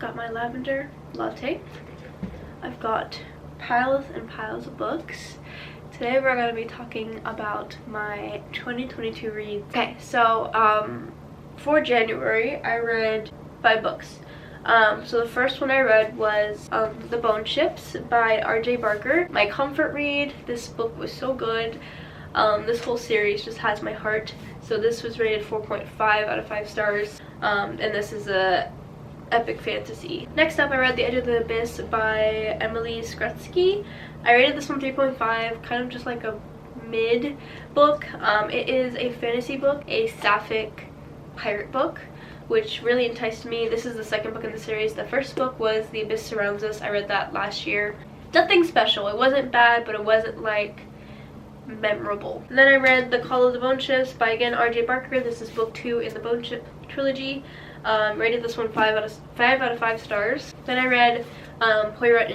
Got my lavender latte. I've got piles and piles of books. Today we're going to be talking about my 2022 reads. Okay, so for January I read 5 books. So the first one I read was The Bone Ships by R.J. Barker. My comfort read. This book was so good. This whole series just has my heart. So this was rated 4.5 out of 5 stars. And this is a epic fantasy. Next up, I read The Edge of the Abyss by Emily Skrutsky. I rated this one 3.5, kind of just like a mid book. It is a fantasy book, a sapphic pirate book, which really enticed me. This is the second book in the series. The first book was The Abyss Surrounds Us. I read that last year. Nothing special. It wasn't bad, but it wasn't like memorable. And then I read The Call of the Bone Ships by, again, R.J. Barker. This is book 2 in the Bone Ship trilogy. Rated this one 5 out of 5 stars. Then I read Poirot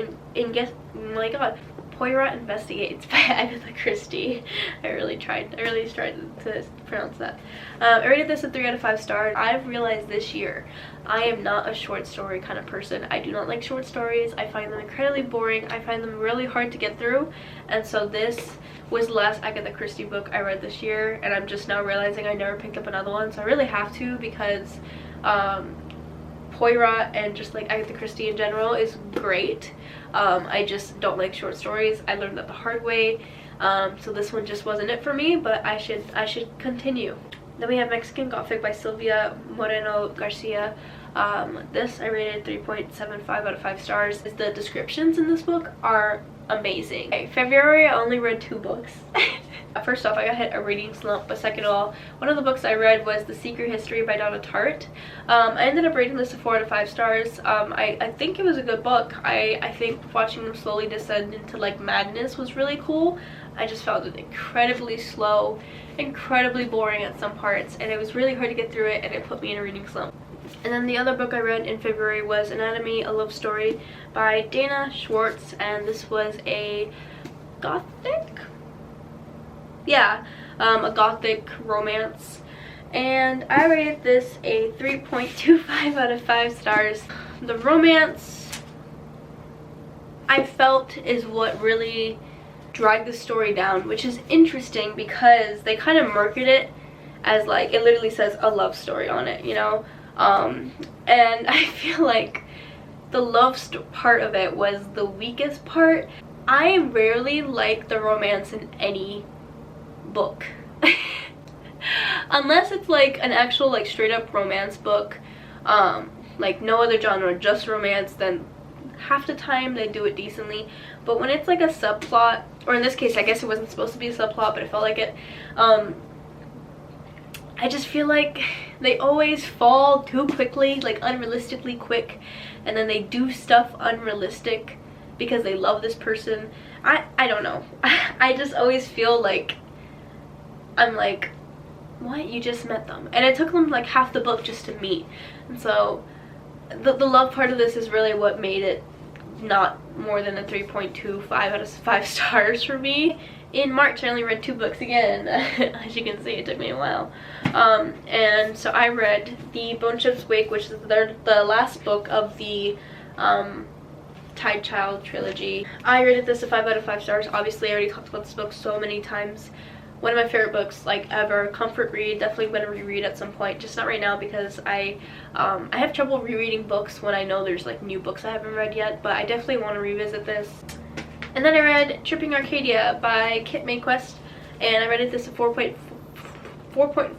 Investigates by Agatha Christie. I really tried to pronounce that. I rated this a 3 out of 5 stars. I've realized this year I am not a short story kind of person. I do not like short stories. I find them incredibly boring. I find them really hard to get through. And so this was the last Agatha Christie book I read this year, and I'm just now realizing I never picked up another one. So I really have to, because Poirot and just like Agatha Christie in general is great. I just don't like short stories. I learned that the hard way. So this one just wasn't it for me, but I should continue. Then we have Mexican Gothic by Silvia Moreno Garcia. This I rated 3.75 out of 5 stars. The descriptions in this book are amazing. Okay, February I only read 2 books. First off, I got hit a reading slump, but second of all, one of the books I read was The Secret History by Donna Tartt. I ended up rating this a 4 out of 5 stars. I think it was a good book. I think watching them slowly descend into like madness was really cool. I just found it incredibly slow, incredibly boring at some parts, and it was really hard to get through it, and it put me in a reading slump. And then the other book I read in February was Anatomy, a Love Story by Dana Schwartz, and this was a gothic? Yeah, a gothic romance, and I rated this a 3.25 out of 5 stars. The romance, I felt, is what really dragged the story down, which is interesting because they kind of market it as like, it literally says a love story on it, you know. And I feel like the love part of it was the weakest part. I rarely like the romance in any book unless it's like an actual like straight up romance book, like no other genre, just romance, then half the time they do it decently. But when it's like a subplot, or in this case I guess it wasn't supposed to be a subplot, but it felt like it, I just feel like they always fall too quickly, like unrealistically quick, and then they do stuff unrealistic because they love this person. I don't know. I just always feel like I'm like, what? You just met them. And it took them like half the book just to meet. And so the love part of this is really what made it not more than a 3.25 out of 5 stars for me. In March I only read 2 books again. As you can see, it took me a while. And so I read The Bone Ships Wake, which is the last book of the Tide Child trilogy. I rated this a 5 out of 5 stars. Obviously I already talked about this book so many times. One of my favorite books like ever. Comfort read. Definitely going to reread at some point, just not right now because I have trouble rereading books when I know there's like new books I haven't read yet, but I definitely want to revisit this. And then I read Tripping Arcadia by Kit Mayquest, and I rated this a 4.5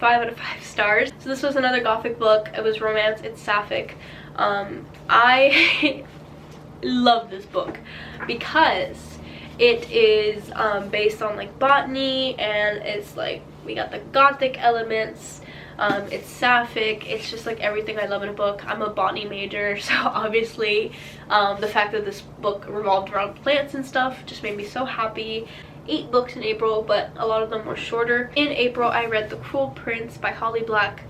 out of 5 stars. So this was another gothic book. It was romance. It's sapphic. I love this book because it is based on like botany, and it's like we got the gothic elements. It's sapphic. It's just like everything I love in a book. I'm a botany major, so obviously the fact that this book revolved around plants and stuff just made me so happy. 8 books in April, but a lot of them were shorter. In April I read The Cruel Prince by Holly Black.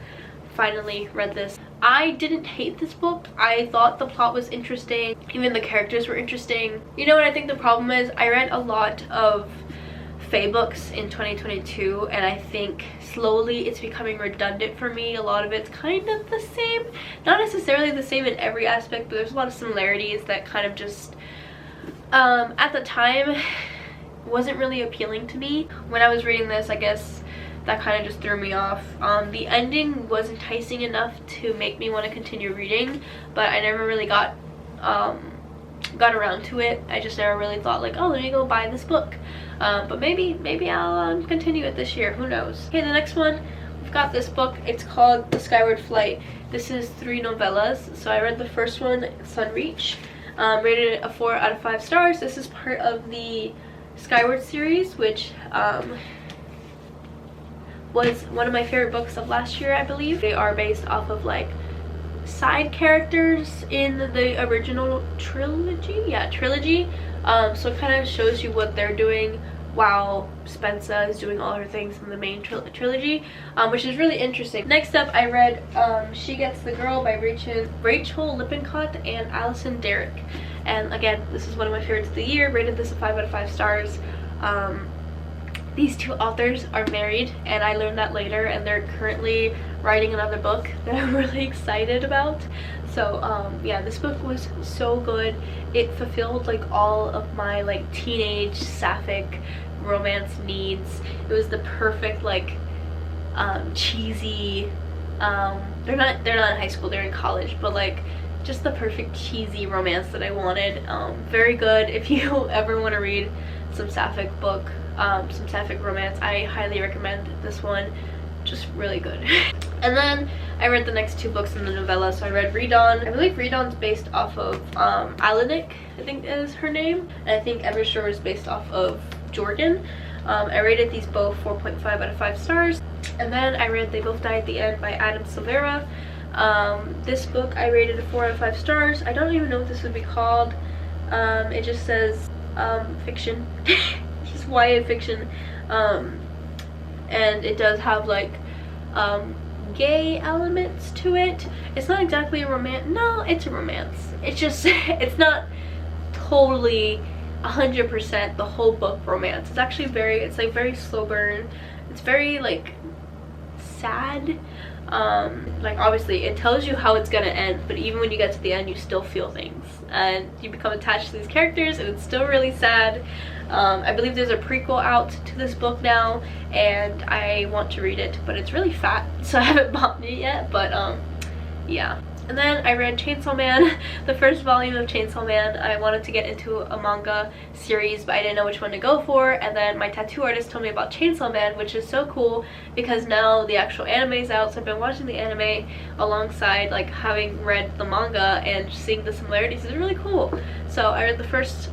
Finally read this. I didn't hate this book. I thought the plot was interesting. Even the characters were interesting. You know what I think the problem is? I read a lot of fae books in 2022, and I think slowly it's becoming redundant for me. A lot of it's kind of the same, not necessarily the same in every aspect, but there's a lot of similarities that kind of just at the time wasn't really appealing to me. When I was reading this, I guess that kind of just threw me off. The ending was enticing enough to make me want to continue reading, but I never really got around to it. I just never really thought like, oh, let me go buy this book. But maybe I'll continue it this year, who knows. Okay, the next one, we've got this book. It's called The Skyward Flight. This is 3 novellas. So I read the first one, Sunreach, rated it a 4 out of 5 stars. This is part of the Skyward series, which was one of my favorite books of last year, I believe. They are based off of like side characters in the original trilogy. Yeah, trilogy. So it kind of shows you what they're doing while Spencer is doing all her things in the main trilogy, which is really interesting. Next up, I read She Gets the Girl by Rachel Lippincott and Allison Derrick. And again, this is one of my favorites of the year. Rated this a 5 out of 5 stars. These two authors are married, and I learned that later, and they're currently writing another book that I'm really excited about. So yeah, this book was so good. It fulfilled like all of my like teenage sapphic romance needs. It was the perfect like cheesy, they're not in high school, they're in college, but like just the perfect cheesy romance that I wanted. Very good if you ever want to read some sapphic book, some sapphic romance. I highly recommend this one. Just really good. And then I read the next 2 books in the novella. So I read Redawn. I believe Redawn's based off of Alanik, I think is her name, and I think Evershore is based off of Jordan. I rated these both 4.5 out of 5 stars. And then I read They Both Die at the End by Adam Silvera. This book I rated a 4 out of 5 stars. I don't even know what this would be called. It just says fiction. Just YA fiction. And it does have like gay elements to it. It's not exactly a romance. No, it's a romance. It's just it's not totally 100% the whole book romance. It's actually it's like very slow burn. It's very like sad. Like obviously it tells you how it's gonna end, but even when you get to the end you still feel things and you become attached to these characters, and it's still really sad. I believe there's a prequel out to this book now, and I want to read it, but it's really fat, so I haven't bought it yet. But yeah. And then I read Chainsaw Man, the first volume of Chainsaw Man. I wanted to get into a manga series, but I didn't know which one to go for. And then my tattoo artist told me about Chainsaw Man, which is so cool because now the actual anime is out. So I've been watching the anime alongside like having read the manga, and seeing the similarities is really cool. So I read the first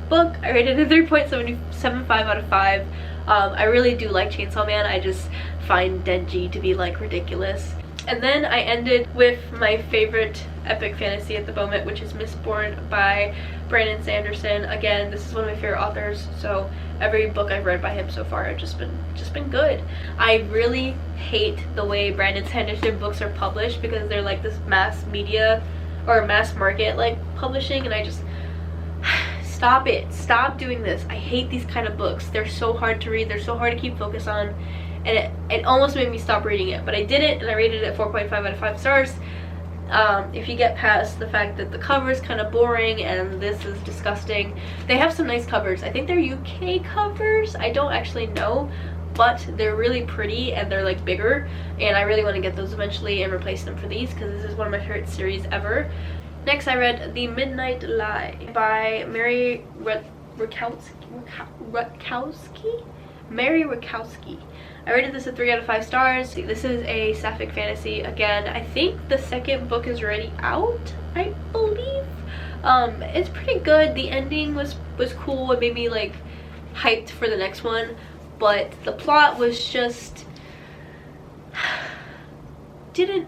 book. I rated it a 3.75 out of 5. I really do like Chainsaw Man. I just find Denji to be like ridiculous. And then I ended with my favorite epic fantasy at the moment, which is Mistborn by Brandon Sanderson. Again, this is one of my favorite authors, so every book I've read by him so far have just been good. I really hate the way Brandon Sanderson books are published, because they're like this mass media or mass market like publishing, and I just stop it. Stop doing this. I hate these kind of books. They're so hard to read. They're so hard to keep focus on. And it almost made me stop reading it, but I did it, and I rated it 4.5 out of 5 stars. If you get past the fact that the cover is kind of boring and this is disgusting, they have some nice covers. I think they're UK covers. I don't actually know, but they're really pretty and they're like bigger, and I really want to get those eventually and replace them for these, because this is one of my favorite series ever. Next, I read The Midnight Lie by Mary Rakowski. I rated this a 3 out of 5 stars. This is a sapphic fantasy. Again, I think the second book is already out, I believe. It's pretty good. The ending was cool. It made me like hyped for the next one, but the plot was just it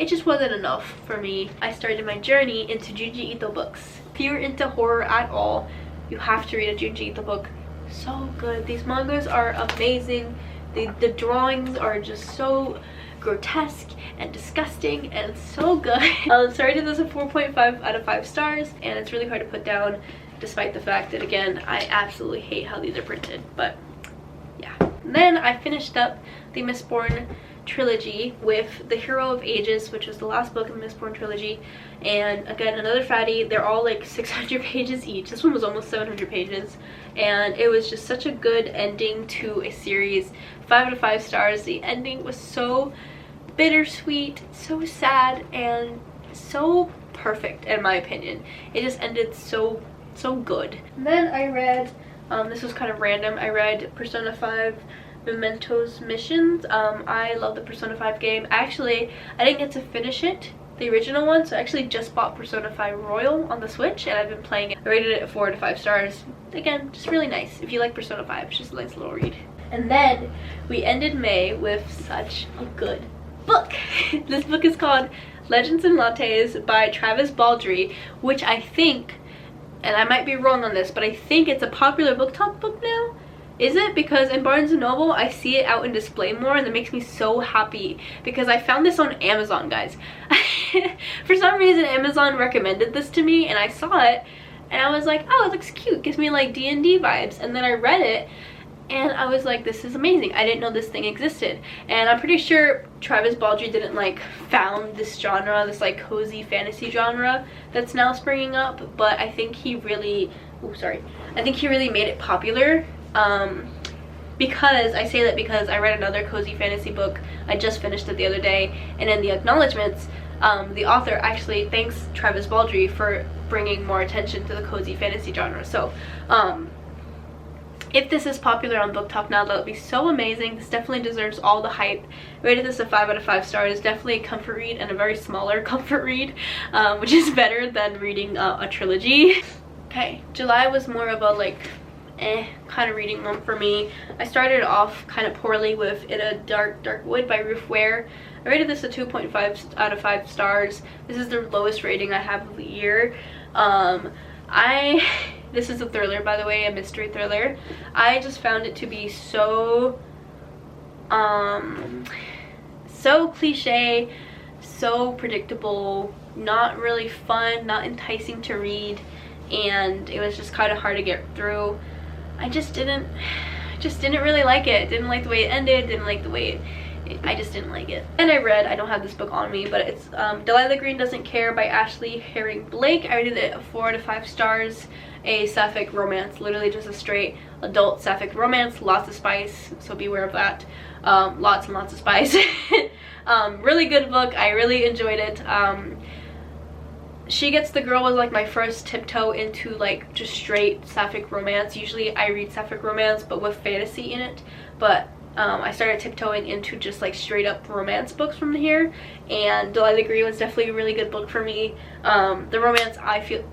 just wasn't enough for me. I started my journey into Junji Ito books. If you're into horror at all, you have to read a Junji Ito book. So good. These mangas are amazing. The drawings are just so grotesque and disgusting and so good. So I rated this a 4.5 out of 5 stars, and it's really hard to put down despite the fact that, again, I absolutely hate how these are printed. But yeah. And then I finished up the Mistborn trilogy with The Hero of Ages, which was the last book in the Mistborn trilogy, and again, another fatty. They're all like 600 pages each. This one was almost 700 pages, and it was just such a good ending to a series. 5 out of 5 stars. The ending was so bittersweet, so sad, and so perfect in my opinion. It just ended so good. And then I read, this was kind of random, I read Persona 5 Mementos Missions. I love the Persona 5 game. I didn't get to finish it, the original one, so I actually just bought Persona 5 Royal on the Switch, and I've been playing it. I rated it 4 out of 5 stars. Again, just really nice. If you like Persona 5, it's just a nice little read. And then we ended May with such a good book. This book is called Legends and Lattes by Travis Baldree, which I think, and I might be wrong on this, but I think it's a popular book talk book now. Is it? Because in Barnes & Noble, I see it out in display more, and that makes me so happy because I found this on Amazon, guys. For some reason, Amazon recommended this to me, and I saw it, and I was like, oh, it looks cute. Gives me like D&D vibes. And then I read it, and I was like, this is amazing. I didn't know this thing existed. And I'm pretty sure Travis Baldree didn't like found this genre, this like cozy fantasy genre that's now springing up, but I think he really, I think he really made it popular. Because I say that because I read another cozy fantasy book. I just finished it the other day, and in the acknowledgements, the author actually thanks Travis Baldree for bringing more attention to the cozy fantasy genre. So if this is popular on Book Talk now, that would be so amazing. This definitely deserves all the hype. I rated this a 5 out of 5 stars. Definitely a comfort read, and a very smaller comfort read, which is better than reading a trilogy. Okay, July was more of a like kind of reading month for me. I started off kind of poorly with In a Dark Wood by Ruth Ware. I rated this a 2.5 out of 5 stars. This is the lowest rating I have of the year. This is a thriller, by the way, a mystery thriller. I just found it to be so cliche, so predictable, not really fun, not enticing to read, and it was just kind of hard to get through. I just didn't really like it. Didn't like the way it ended, didn't like the way I just didn't like it. And I read, I don't have this book on me, but it's Delilah Green Doesn't Care by Ashley Herring Blake. I rated it a 4 out of 5 stars. A sapphic romance, literally just a straight adult sapphic romance, lots of spice, so beware of that. Lots and lots of spice. Really good book. I really enjoyed it. She Gets the Girl was like my first tiptoe into like just straight sapphic romance. Usually I read sapphic romance but with fantasy in it, but I started tiptoeing into just like straight up romance books from here, and Delilah Green was definitely a really good book for me. The romance, I feel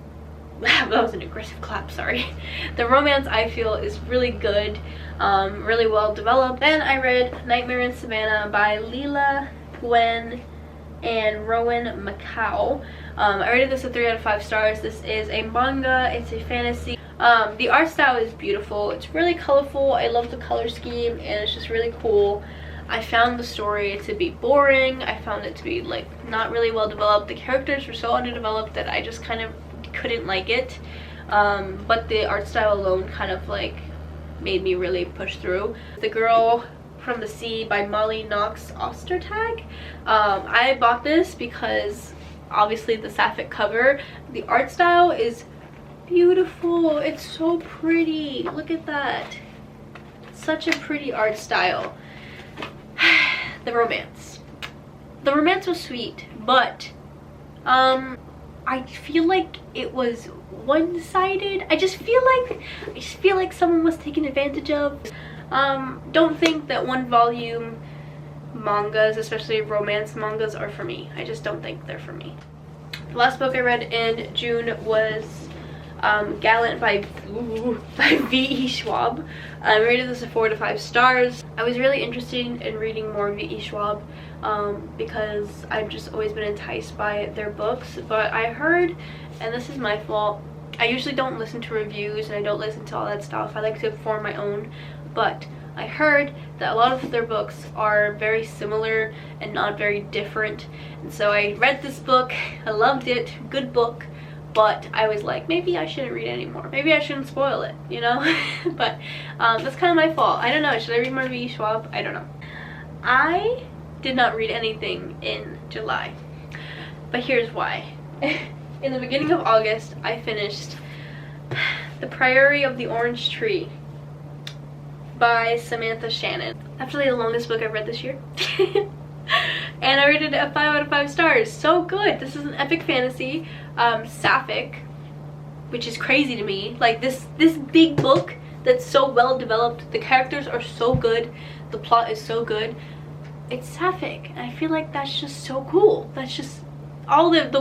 that was an aggressive clap, sorry. The romance, I feel, is really good, really well developed. Then I read Nightmare in Savannah by Leela Gwen and Rowan Macau. I rated this a 3 out of 5 stars. This is a manga, it's a fantasy. The art style is beautiful, it's really colorful. I love the color scheme, and it's just really cool. I found the story to be boring. I found it to be like not really well developed. The characters were so underdeveloped that I just kind of couldn't like it, but the art style alone kind of like made me really push through. The Girl from the Sea by Molly Knox Ostertag. I bought this because obviously the sapphic cover. The art style is beautiful. It's so pretty. Look at that. Such a pretty art style. The romance was sweet, but I feel like it was one-sided. I just feel like someone was taken advantage of. Don't think that one volume mangas, especially romance mangas, are for me. I just don't think they're for me. The last book I read in June was Gallant by V.E. Schwab. I rated this a 4 to 5 stars. I was really interested in reading more V.E. Schwab because I've just always been enticed by their books, but I heard, and this is my fault, I usually don't listen to reviews and I don't listen to all that stuff. I like to form my own, but I heard that a lot of their books are very similar and not very different, and so I read this book. I loved it, good book, but I was like, maybe I shouldn't read anymore. Maybe I shouldn't spoil it, you know? But that's kind of my fault. I don't know. Should I read more V. Schwab? I don't know. I did not read anything in July, but here's why. In the beginning of August, I finished The Priory of the Orange Tree by Samantha Shannon. Actually the longest book I've read this year. And I rated it a 5 out of 5 stars. So good. This is an epic fantasy, sapphic, which is crazy to me. Like this big book that's so well developed, the characters are so good, the plot is so good. It's sapphic, and I feel like that's just so cool. That's just all the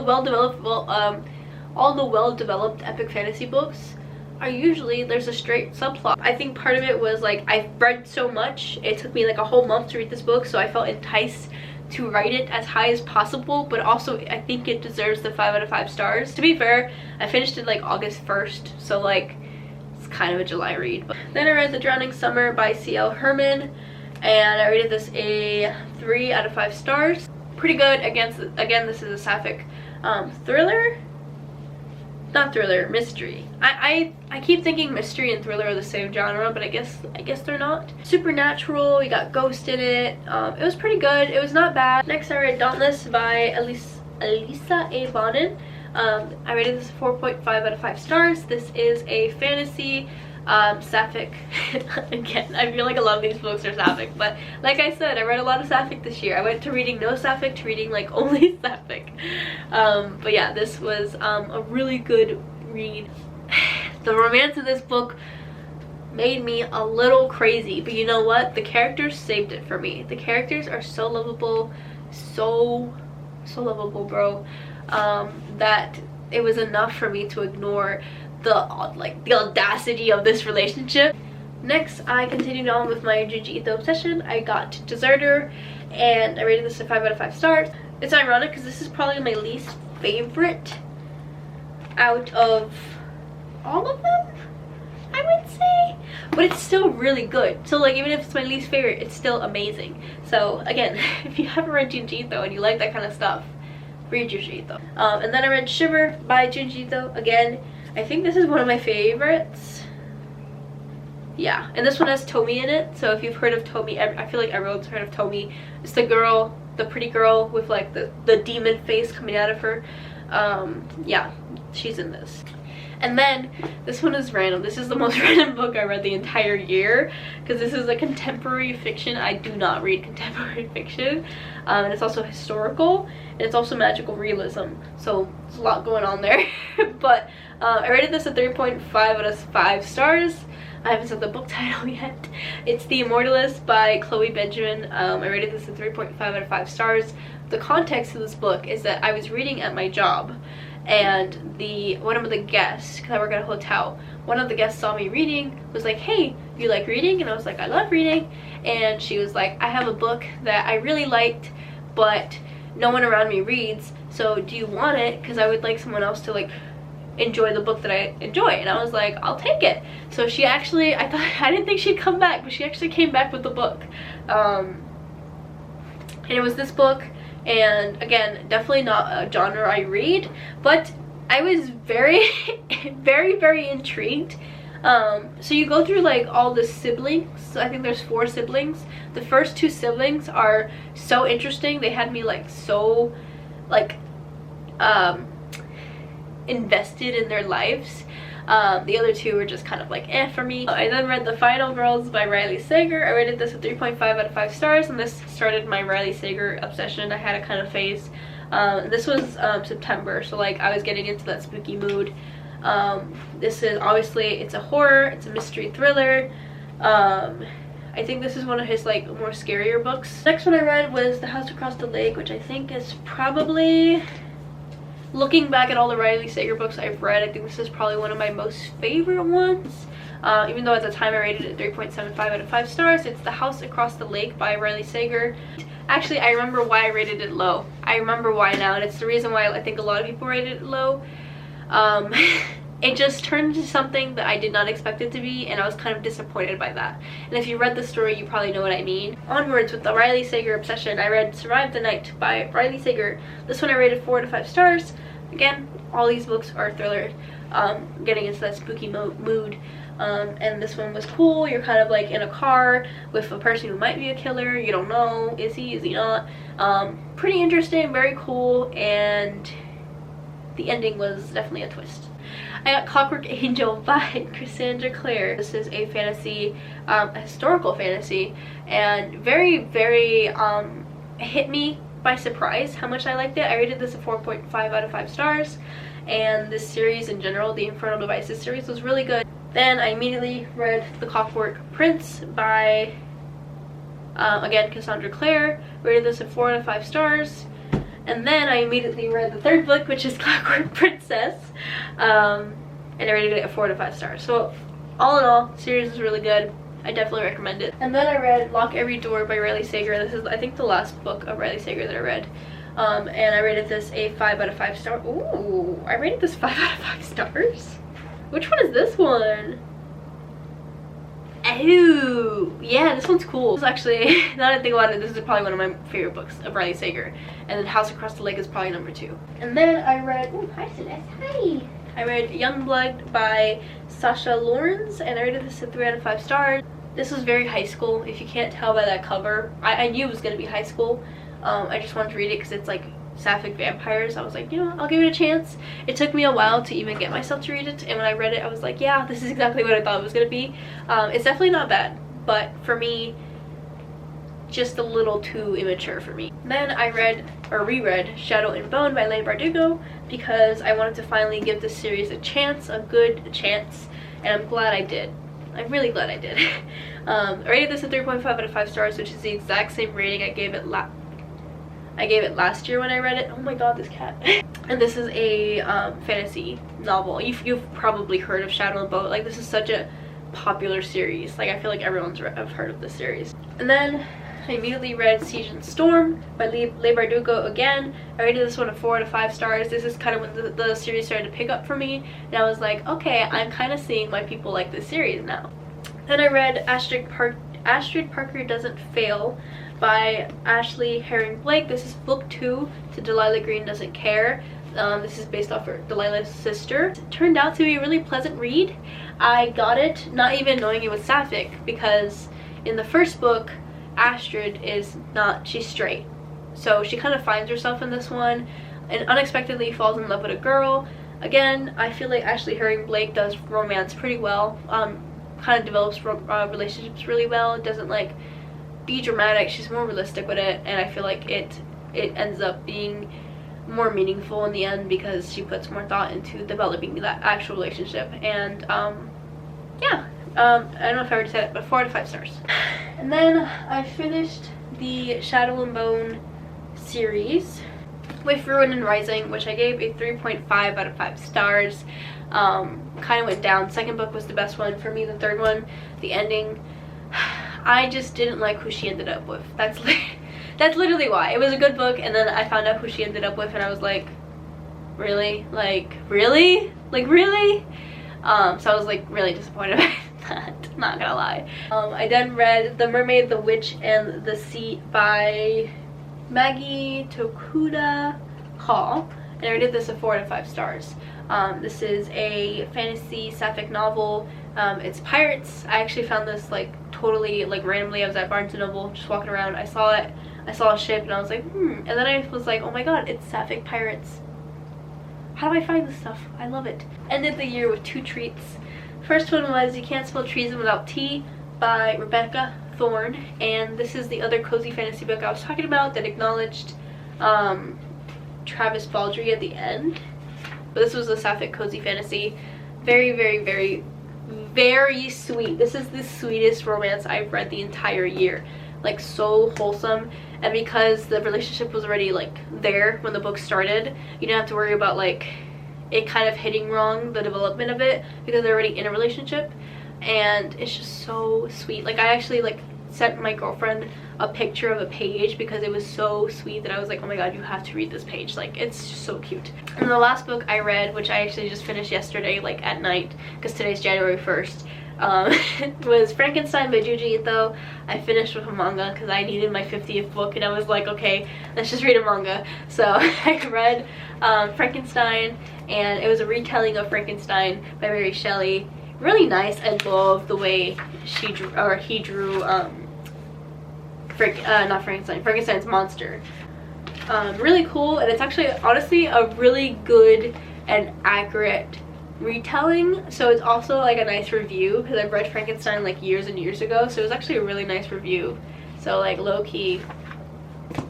well-developed epic fantasy books are usually, there's a straight subplot. I think part of it was like I've read so much, it took me like a whole month to read this book, so I felt enticed to write it as high as possible, but also I think it deserves the 5 out of 5 stars. To be fair, I finished it like August 1st, so like it's kind of a July read. But then I read The Drowning Summer by C.L. Herman, and I rated this a 3 out of 5 stars. Pretty good. Again, this is a sapphic thriller. Not thriller, mystery. I keep thinking mystery and thriller are the same genre, but I guess they're not. Supernatural, you got ghost in it. It was pretty good. It was not bad. Next I read Dauntless by Elisa A. Bonin. I rated this 4.5 out of 5 stars. This is a fantasy sapphic. Again, I feel like a lot of these books are sapphic, but like I said, I read a lot of sapphic this year. I went to reading no sapphic to reading like only sapphic. But yeah, this was a really good read. The romance of this book made me a little crazy, but you know what, the characters saved it for me. The characters are so lovable, so lovable, bro, that it was enough for me to ignore the audacity of this relationship. Next, I continued on with my Junji Ito obsession. I got to Deserter, and I rated this a 5 out of 5 stars. It's ironic because this is probably my least favorite out of all of them, I would say, but it's still really good. So like, even if it's my least favorite, it's still amazing. So again, if you haven't read Junji Ito and you like that kind of stuff, read Junji Ito. And then I read Shiver by Junji Ito. Again, I think this is one of my favorites. Yeah, and this one has Tomi in it, so if you've heard of Tomi, I feel like everyone's heard of Tomi. It's the girl, the pretty girl with like the demon face coming out of her. Yeah, she's in this. And then this one is random. This is the most random book I read the entire year, because this is a contemporary fiction. I do not read contemporary fiction. And it's also historical, and it's also magical realism, so there's a lot going on there. But I rated this a 3.5 out of 5 stars. I haven't said the book title yet. It's The Immortalist by Chloe Benjamin. I rated this a 3.5 out of 5 stars. The context of this book is that I was reading at my job, and one of the guests, because I work at a hotel, one of the guests saw me reading, was like, hey, you like reading? And I was like, I love reading. And she was like, I have a book that I really liked, but no one around me reads, so do you want it? Because I would like someone else to like enjoy the book that I enjoy. And I was like, I'll take it. So she actually, I didn't think she'd come back, but she actually came back with the book. And it was this book. And again, definitely not a genre I read, but I was very very intrigued. So you go through like all the siblings. So I think there's 4 siblings. The first 2 siblings are so interesting. They had me like so like invested in their lives. The other 2 were just kind of like eh for me. I then read The Final Girls by Riley Sager. I rated this a 3.5 out of 5 stars, and this started my Riley Sager obsession. I had a kind of phase. This was September, so like I was getting into that spooky mood. This is obviously, it's a horror, it's a mystery thriller. I think this is one of his like more scarier books. Next one I read was The House Across the Lake, which I think is probably, looking back at all the Riley Sager books I've read, I think this is probably one of my most favorite ones. Even though at the time I rated it 3.75 out of 5 stars. It's The House Across the Lake by Riley Sager. Actually, I remember why I rated it low. I remember why now, and it's the reason why I think a lot of people rated it low. It just turned into something that I did not expect it to be, and I was kind of disappointed by that. And if you read the story, you probably know what I mean. Onwards with the Riley Sager obsession, I read Survive the Night by Riley Sager. This one I rated 4 out of 5 stars. Again, all these books are thrillers, getting into that spooky mood. And this one was cool. You're kind of like in a car with a person who might be a killer. You don't know, is he not? Pretty interesting, very cool, and the ending was definitely a twist. I got Clockwork Angel by Cassandra Clare. This is a fantasy, historical fantasy, and very hit me by surprise how much I liked it. I rated this a 4.5 out of 5 stars, and this series in general, the Infernal Devices series, was really good. Then I immediately read The Clockwork Prince by, again, Cassandra Clare. Rated this a 4 out of 5 stars. And then I immediately read the third book, which is Clockwork Princess, and I rated it a 4 out of 5 stars. So all in all, series is really good. I definitely recommend it. And then I read Lock Every Door by Riley Sager. This is, I think, the last book of Riley Sager that I read. And I rated this a 5 out of 5 stars. Ooh, I rated this 5 out of 5 stars? Which one is this one? Oh, yeah, this one's cool. This is actually, now that I think about it, this is probably one of my favorite books of Riley Sager. And then House Across the Lake is probably number 2. And then I read, oh, hi Celeste, hi. I read Youngblood by Sasha Lawrence, and I rated this a 3 out of 5 stars. This was very high school, if you can't tell by that cover. I knew it was going to be high school. I just wanted to read it because it's like sapphic vampires. I was like, you know, I'll give it a chance. It took me a while to even get myself to read it, and when I read it I was like, yeah, this is exactly what I thought it was going to be. It's definitely not bad, but for me, just a little too immature for me. Then I read, or reread, Shadow and Bone by Leigh Bardugo because I wanted to finally give this series a chance, a good chance, and I'm glad I did. I'm really glad I did. I rated this a 3.5 out of 5 stars, which is the exact same rating I gave it last year when I read it. Oh my god, this cat. And this is a fantasy novel. You've probably heard of Shadow and Bone. Like, this is such a popular series. Like, I feel like everyone's heard of this series. And then I immediately read Siege and Storm by Leigh Bardugo again. I rated this one a 4 out of 5 stars. This is kind of when the series started to pick up for me, and I was like, okay, I'm kind of seeing why people like this series now. Then I read Astrid Parker Doesn't Fail by Ashley Herring Blake. This is book 2 to Delilah Green Doesn't Care. This is based off of Delilah's sister. It turned out to be a really pleasant read. I got it not even knowing it was sapphic, because in the first book, Astrid is not, she's straight. So she kind of finds herself in this one and unexpectedly falls in love with a girl. Again, I feel like Ashley Herring Blake does romance pretty well. Kind of develops relationships really well. It doesn't like be dramatic. She's more realistic with it, and I feel like it ends up being more meaningful in the end because she puts more thought into developing that actual relationship. And yeah, I don't know if I already said it, but 4 out of 5 stars. And then I finished the Shadow and Bone series with Ruin and Rising, which I gave a 3.5 out of 5 stars. Kind of went down. Second book was the best one for me. The third one, the ending, I just didn't like who she ended up with. That's literally why. It was a good book, and then I found out who she ended up with, and I was like, really? Like, really? Like, really? So I was like really disappointed about that, not gonna lie. I then read The Mermaid, the Witch, and the Sea by Maggie Tokuda Hall, and I rated this a 4 out of 5 stars. This is a fantasy sapphic novel. It's pirates. I actually found this like totally like randomly. I was at Barnes & Noble just walking around. I saw it. I saw a ship and I was like, and then I was like, oh my god, it's sapphic pirates. How do I find this stuff? I love it. Ended the year with 2 treats. First one was You Can't Spell Treason Without Tea by Rebecca Thorne, and this is the other cozy fantasy book I was talking about that acknowledged Travis Baldree at the end. But this was a sapphic cozy fantasy. Very, very, very, very sweet. This is the sweetest romance I've read the entire year. Like, so wholesome. And because the relationship was already like there when the book started, you didn't have to worry about like it kind of hitting wrong, the development of it, because they're already in a relationship. And it's just so sweet. Like, I actually like sent my girlfriend a picture of a page because it was so sweet that I was like, oh my god, you have to read this page. Like, it's just so cute. And the last book I read, which I actually just finished yesterday, like at night, because today's January 1st, was Frankenstein by Junji Ito. I finished with a manga because I needed my 50th book, and I was like, okay, let's just read a manga. So I read Frankenstein, and it was a retelling of Frankenstein by Mary Shelley. Really nice. I love the way he drew not Frankenstein, Frankenstein's monster. Really cool, and it's actually honestly a really good and accurate retelling. So it's also like a nice review, because I've read Frankenstein like years and years ago, so it was actually a really nice review. So like low-key,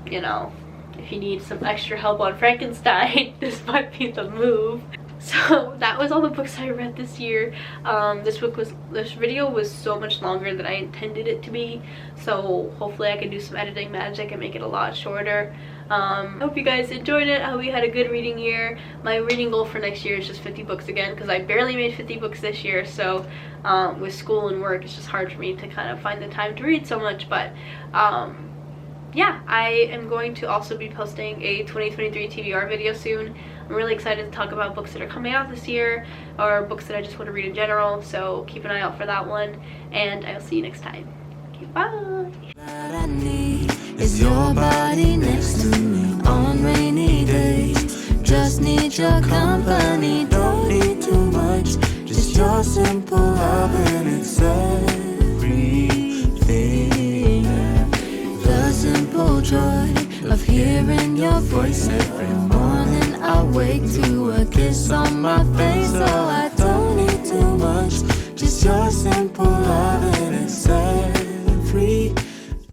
you know, if you need some extra help on Frankenstein, this might be the move. So that was all the books I read this year. This video was so much longer than I intended it to be, so hopefully I can do some editing magic and make it a lot shorter. I hope you guys enjoyed it. I hope you had a good reading year. My reading goal for next year is just 50 books again, because I barely made 50 books this year, so with school and work it's just hard for me to kind of find the time to read so much. But yeah, I am going to also be posting a 2023 TBR video soon. I'm really excited to talk about books that are coming out this year, or books that I just want to read in general, so keep an eye out for that one, and I'll see you next time. Okay, bye! Is your body next to me on rainy days? Just need your company, don't need too much, just your simple love and it's everything. The simple joy of hearing your voice every morning. I wake to a kiss on my face, so I